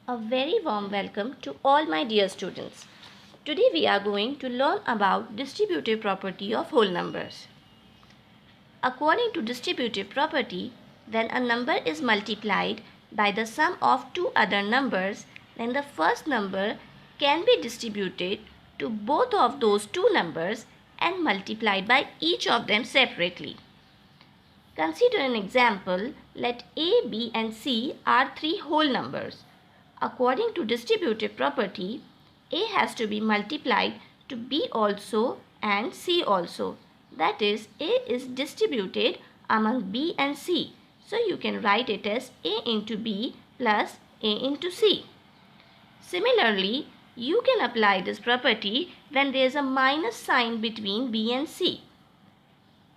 A very warm welcome to all my dear students. Today we are going to learn about distributive property of whole numbers. According to distributive property, when a number is multiplied by the sum of two other numbers, then the first number can be distributed to both of those two numbers and multiplied by each of them separately. Consider an example. Let A, B and C are three whole numbers. According to distributive property, A has to be multiplied to B also and C also. That is, A is distributed among B and C. So you can write it as A into B plus A into C. Similarly, you can apply this property when there is a minus sign between B and C.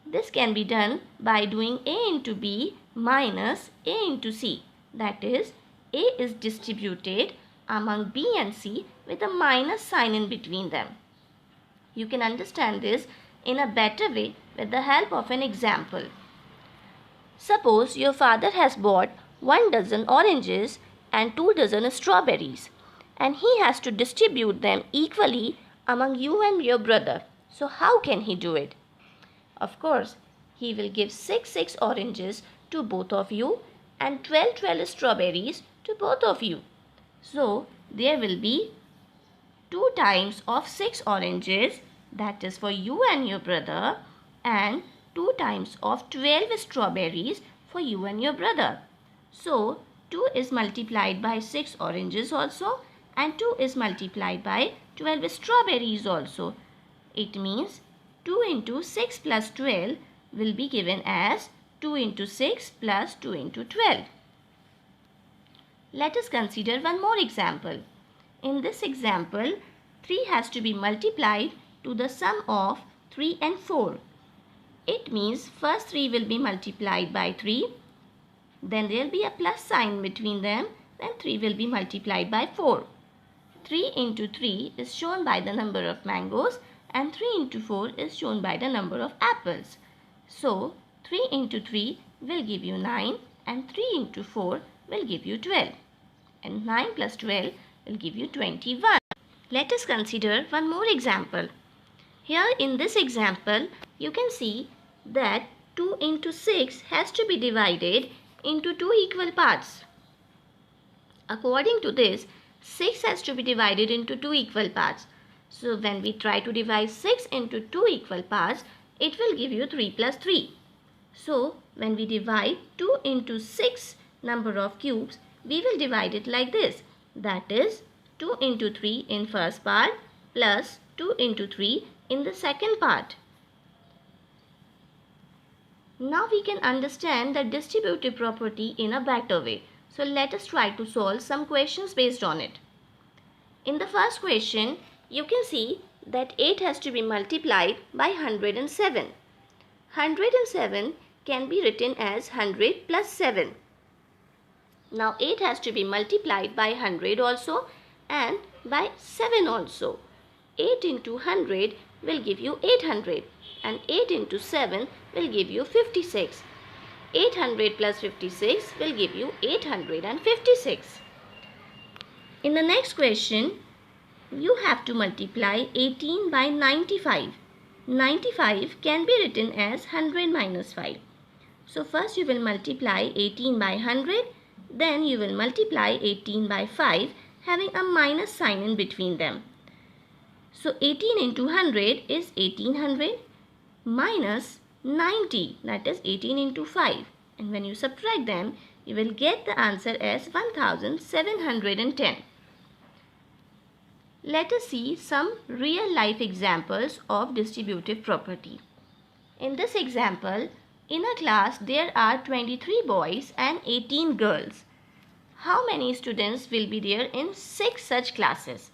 This can be done by doing A into B minus A into C. That is, A is distributed among B and C with a minus sign in between them. You can understand this in a better way with the help of an example. Suppose your father has bought 1 dozen oranges and 2 dozen strawberries, and he has to distribute them equally among you and your brother. So how can he do it? Of course, he will give 6 oranges to both of you and 12 strawberries to both of you. So, there will be 2 times of 6 oranges, that is for you and your brother, and 2 times of 12 strawberries for you and your brother. So, 2 is multiplied by 6 oranges also, and 2 is multiplied by 12 strawberries also. It means 2 into 6 plus 12 will be given as 2 into 6 plus 2 into 12. Let us consider one more example. In this example, 3 has to be multiplied to the sum of 3 and 4. It means first 3 will be multiplied by 3, then there will be a plus sign between them, then 3 will be multiplied by 4. 3 into 3 is shown by the number of mangoes, and 3 into 4 is shown by the number of apples. So, 3 into 3 will give you 9 and 3 into 4 will give you 12. And 9 plus 12 will give you 21. Let us consider one more example. Here in this example, you can see that 2 into 6 has to be divided into 2 equal parts. According to this, 6 has to be divided into 2 equal parts. So when we try to divide 6 into 2 equal parts, it will give you 3 plus 3. So when we divide 2 into 6 number of cubes, we will divide it like this. That is 2 into 3 in first part plus 2 into 3 in the second part. Now we can understand the distributive property in a better way. So let us try to solve some questions based on it. In the first question, you can see that 8 has to be multiplied by 107. 107 can be written as 100 plus 7. Now 8 has to be multiplied by 100 also and by 7 also. 8 into 100 will give you 800 and 8 into 7 will give you 56. 800 plus 56 will give you 856. In the next question, you have to multiply 18 by 95. 95 can be written as 100 minus 5. So first you will multiply 18 by 100, then you will multiply 18 by 5 having a minus sign in between them. So 18 into 100 is 1800 minus 90, that is 18 into 5. And when you subtract them, you will get the answer as 1710. Let us see some real life examples of distributive property. In this example, in a class there are 23 boys and 18 girls. How many students will be there in 6 such classes?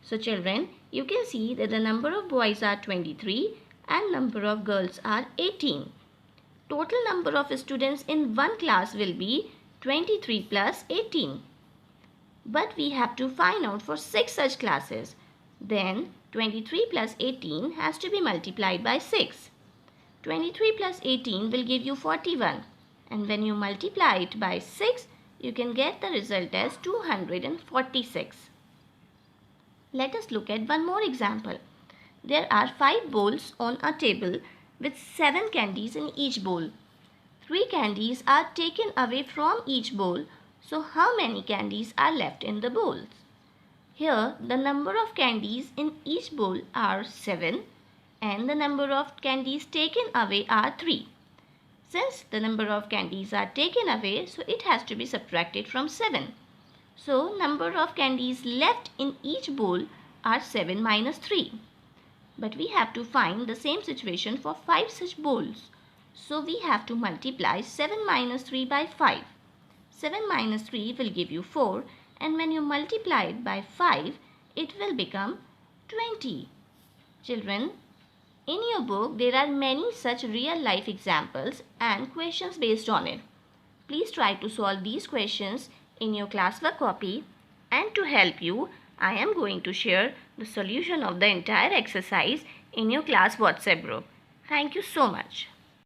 So children, you can see that the number of boys are 23 and number of girls are 18. Total number of students in one class will be 23 plus 18. But we have to find out for 6 such classes. Then 23 plus 18 has to be multiplied by 6. 23 plus 18 will give you 41. And when you multiply it by 6, you can get the result as 246. Let us look at one more example. There are 5 bowls on a table with 7 candies in each bowl. 3 candies are taken away from each bowl, so how many candies are left in the bowls? Here the number of candies in each bowl are 7 and the number of candies taken away are 3. Since the number of candies are taken away, so it has to be subtracted from 7. So number of candies left in each bowl are 7 minus 3. But we have to find the same situation for 5 such bowls. So we have to multiply 7 minus 3 by 5. 7 minus 3 will give you 4, and when you multiply it by 5, it will become 20. Children, in your book there are many such real life examples and questions based on it. Please try to solve these questions in your classwork copy, and to help you, I am going to share the solution of the entire exercise in your class WhatsApp group. Thank you so much.